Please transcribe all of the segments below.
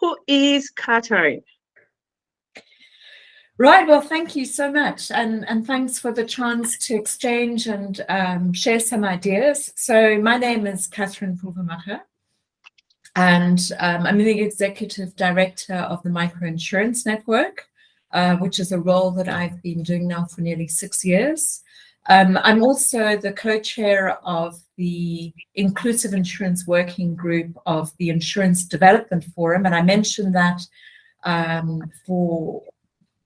Who is Katharine? Right, well, thank you so much. And thanks for the chance to exchange and share some ideas. So my name is Katharine PULVERMACHER, and I'm the Executive Director of the Microinsurance Network, which is a role that I've been doing now for nearly 6 years. I'm also the co-chair of the Inclusive Insurance Working Group of the Insurance Development Forum, and I mentioned that for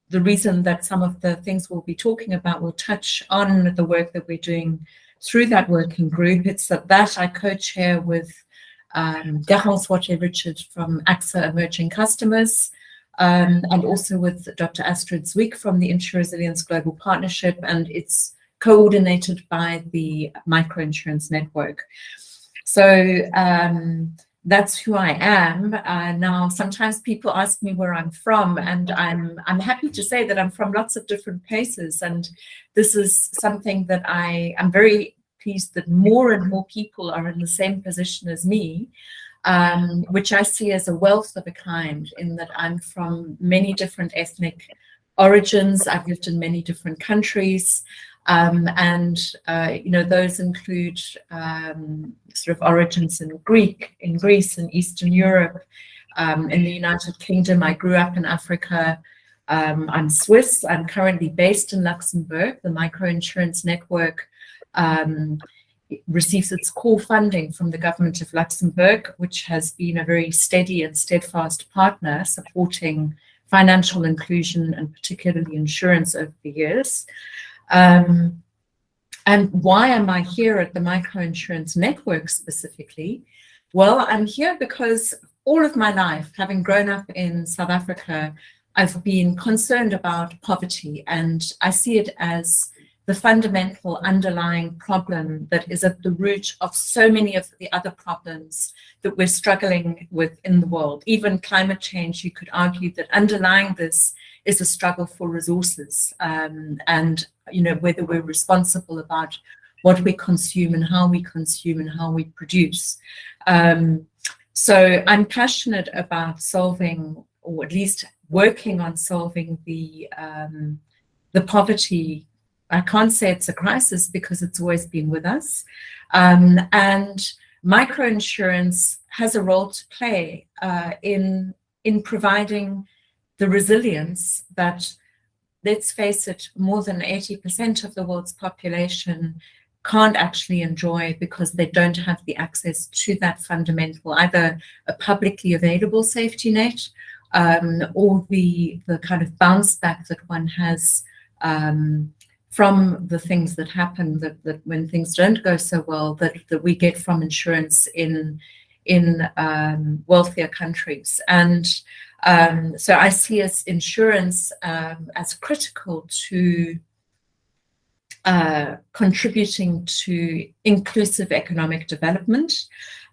the reason that some of the things we'll be talking about will touch on the work that we're doing through that working group. It's that I co-chair with Gerhard Richard from AXA Emerging Customers, and also with Dr. Astrid Zwick from the Insure-Resilience Global Partnership, and it's coordinated by the Microinsurance Network. So that's who I am. Now, sometimes people ask me where I'm from, and I'm happy to say that I'm from lots of different places. And this is something that I'm very pleased that more and more people are in the same position as me, which I see as a wealth of a kind, in that I'm from many different ethnic origins. I've lived in many different countries. You know, those include sort of origins in Greece, in Eastern Europe, in the United Kingdom. I grew up in Africa. I'm Swiss. I'm currently based in Luxembourg. The Microinsurance Network receives its core funding from the government of Luxembourg, which has been a very steady and steadfast partner supporting financial inclusion and particularly insurance over the years. And why am I here at the Microinsurance Network specifically? Well, I'm here because all of my life, having grown up in South Africa, I've been concerned about poverty, and I see it as the fundamental underlying problem that is at the root of so many of the other problems that we're struggling with in the world. Even climate change, you could argue that underlying this is a struggle for resources, and you know, whether we're responsible about what we consume and how we consume and how we produce. So I'm passionate about solving, or at least working on solving, the poverty. I can't say it's a crisis because it's always been with us. And microinsurance has a role to play in providing the resilience that, let's face it, more than 80% of the world's population can't actually enjoy because they don't have the access to that fundamental, either a publicly available safety net or the kind of bounce back that one has from the things that happen, that when things don't go so well, that we get from insurance in wealthier countries. And so I see insurance as critical to contributing to inclusive economic development.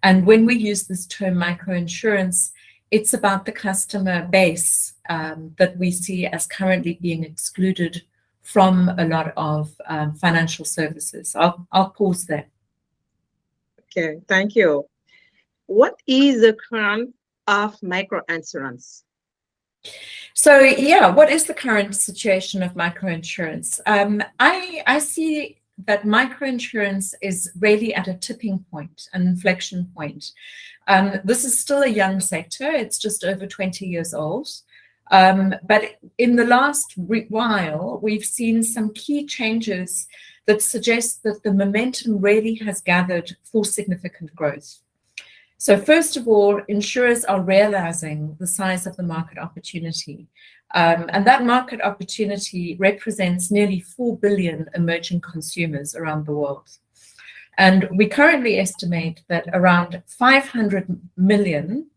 And when we use this term microinsurance, it's about the customer base that we see as currently being excluded from a lot of financial services. I'll pause there. Okay, thank you. What is the current of microinsurance? So yeah, what is the current situation of microinsurance? I see that microinsurance is really at a tipping point, an inflection point. This is still a young sector. It's just over 20 years old. But in the last while, we've seen some key changes that suggest that the momentum really has gathered for significant growth. So first of all, insurers are realizing the size of the market opportunity. And that market opportunity represents nearly 4 billion emerging consumers around the world. And we currently estimate that around 500 million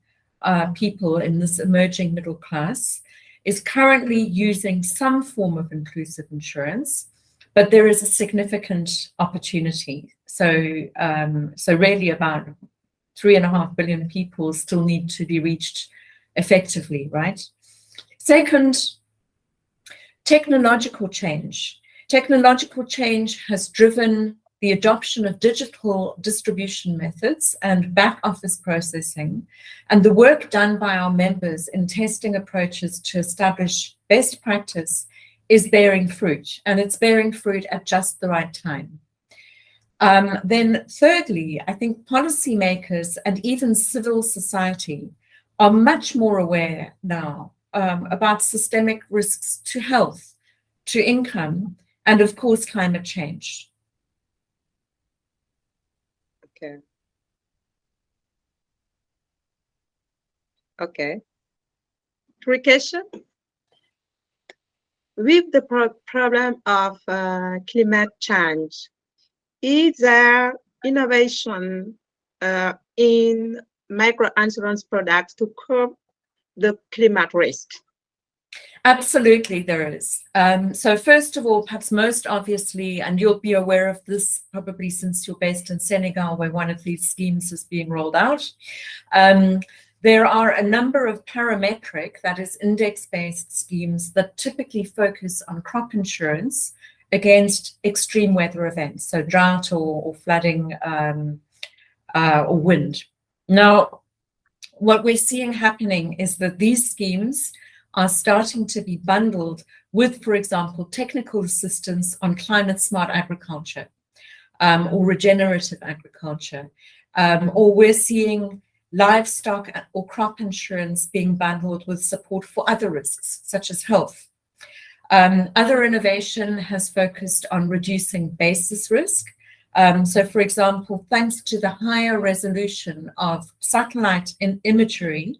people in this emerging middle class is currently using some form of inclusive insurance, but there is a significant opportunity. So really about 3.5 billion people still need to be reached effectively, right? Second, technological change. Technological change has driven the adoption of digital distribution methods and back office processing, and the work done by our members in testing approaches to establish best practice is bearing fruit, and it's bearing fruit at just the right time. Then thirdly, I think policymakers and even civil society are much more aware now about systemic risks to health, to income, and of course, climate change. Okay. Okay. Question. With the problem of climate change, is there innovation in microinsurance products to curb the climate risk? Absolutely, there is. So first of all, perhaps most obviously, and you'll be aware of this probably since you're based in Senegal, where one of these schemes is being rolled out. There are a number of parametric, that is index-based schemes that typically focus on crop insurance against extreme weather events, so drought or flooding or wind. Now, what we're seeing happening is that these schemes are starting to be bundled with, for example, technical assistance on climate smart agriculture or regenerative agriculture, or we're seeing livestock or crop insurance being bundled with support for other risks, such as health. Other innovation has focused on reducing basis risk. So, for example, thanks to the higher resolution of satellite imagery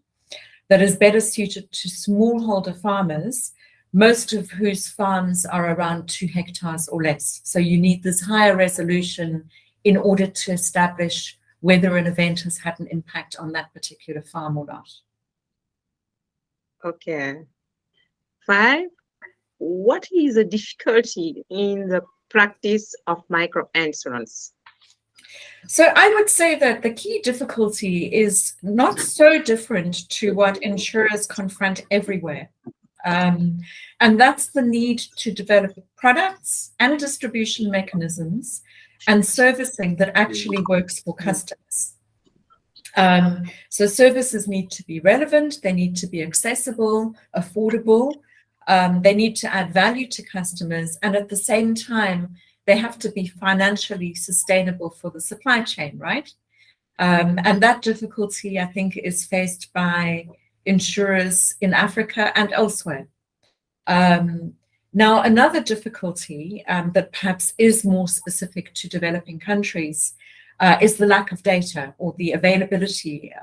that is better suited to smallholder farmers, most of whose farms are around 2 hectares or less. So you need this higher resolution in order to establish whether an event has had an impact on that particular farm or not. Okay. 5, what is the difficulty in the practice of microinsurance? So I would say that the key difficulty is not so different to what insurers confront everywhere. And that's the need to develop products and distribution mechanisms and servicing that actually works for customers. So services need to be relevant, they need to be accessible, affordable, they need to add value to customers, and at the same time, they have to be financially sustainable for the supply chain, right? And that difficulty, I think, is faced by insurers in Africa and elsewhere. Now, another difficulty that perhaps is more specific to developing countries is the lack of data or the availability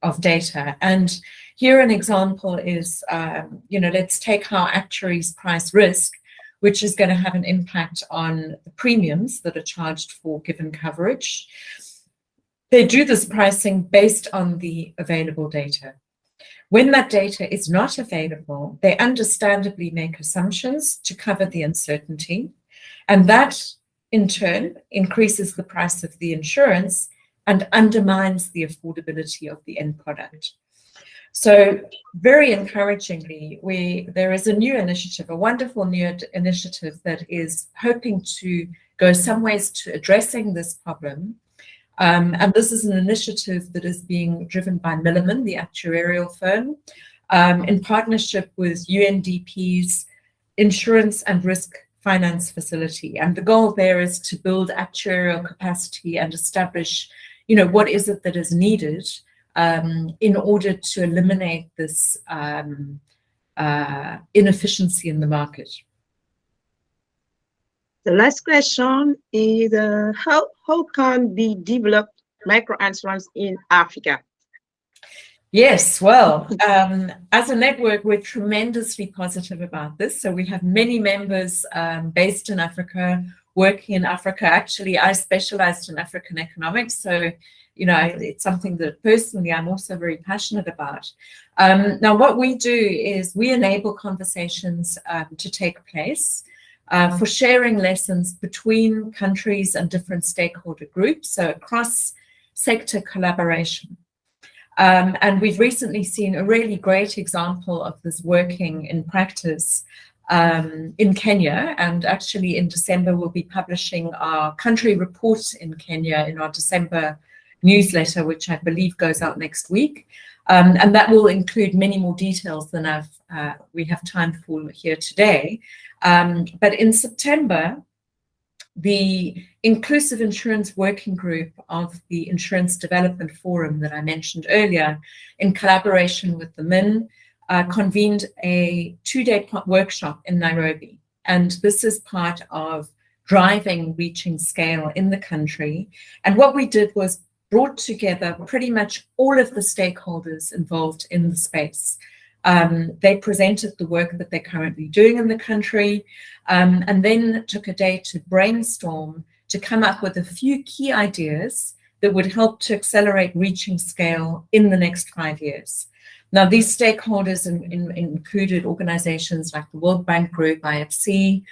of data. And here an example is, let's take how actuaries price risk, which is going to have an impact on the premiums that are charged for given coverage. They do this pricing based on the available data. When that data is not available, they understandably make assumptions to cover the uncertainty, and that in turn increases the price of the insurance and undermines the affordability of the end product. So very encouragingly, there is a new initiative, a wonderful new initiative that is hoping to go some ways to addressing this problem. And this is an initiative that is being driven by Milliman, the actuarial firm, in partnership with UNDP's Insurance and Risk Finance Facility. And the goal there is to build actuarial capacity and establish, what is it that is needed in order to eliminate this inefficiency in the market. The last question is how can we develop microinsurance in Africa? Yes, well, as a network, we're tremendously positive about this. So we have many members based in Africa, working in Africa. Actually, I specialized in African economics. So, it's something that personally I'm also very passionate about. Now, what we do is we enable conversations to take place for sharing lessons between countries and different stakeholder groups, so cross-sector collaboration. And we've recently seen a really great example of this working in practice in Kenya, and actually in December we'll be publishing our country report in Kenya in our December newsletter, which I believe goes out next week, and that will include many more details than we have time for here today. But in September, the Inclusive Insurance Working Group of the Insurance Development Forum that I mentioned earlier, in collaboration with the MIN, convened a 2-day workshop in Nairobi. And this is part of driving reaching scale in the country. And what we did was brought together pretty much all of the stakeholders involved in the space. They presented the work that they're currently doing in the country, and then took a day to brainstorm to come up with a few key ideas that would help to accelerate reaching scale in the next 5 years. Now, these stakeholders included organizations like the World Bank Group, IFC,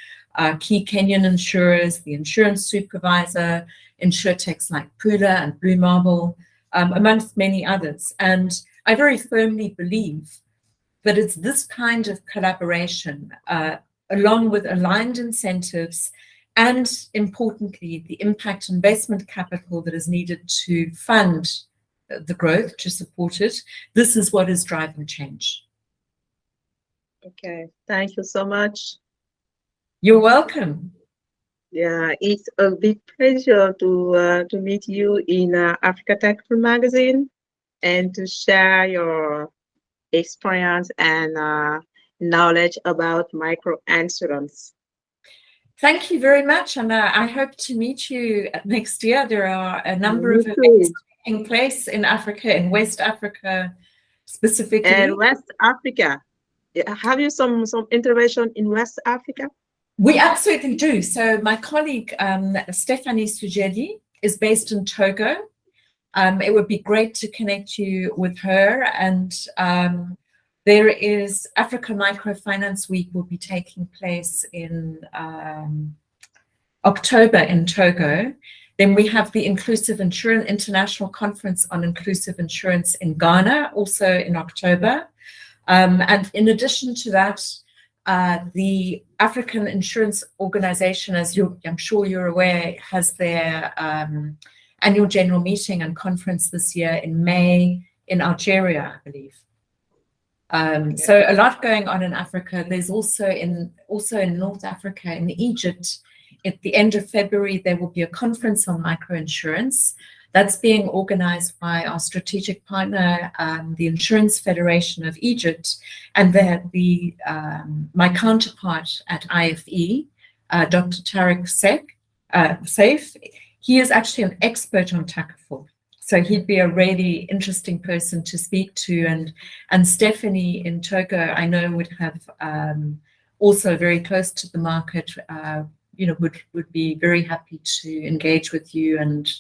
key Kenyan insurers, the insurance supervisor, insurtechs like Pula and Blue Marble, amongst many others. And I very firmly believe that it's this kind of collaboration, along with aligned incentives and, importantly, the impact investment capital that is needed to fund the growth, to support it. This is what is driving change. Okay, thank you so much. You're welcome. Yeah, it's a big pleasure to meet you in Africa Techful magazine and to share your experience and knowledge about microinsurance. Thank you very much, and I hope to meet you next year. There are a number of events taking place in Africa, in West Africa specifically. And West Africa. Have you some intervention in West Africa? We absolutely do. So my colleague, Stephanie Sujedi, is based in Togo. It would be great to connect you with her. And there is Africa Microfinance Week will be taking place in October in Togo. Then we have the Inclusive Insurance International Conference on Inclusive Insurance in Ghana, also in October. And in addition to that, the African Insurance Organization, as I'm sure you're aware, has their annual general meeting and conference this year in May in Algeria, I believe. So a lot going on in Africa. There's also in North Africa, in Egypt, at the end of February, there will be a conference on microinsurance. That's being organized by our strategic partner, the Insurance Federation of Egypt, and my counterpart at IFE, Dr. Tariq Saif. He is actually an expert on takaful. So he'd be a really interesting person to speak to. And Stephanie in Togo, I know, would have also very close to the market, would be very happy to engage with you and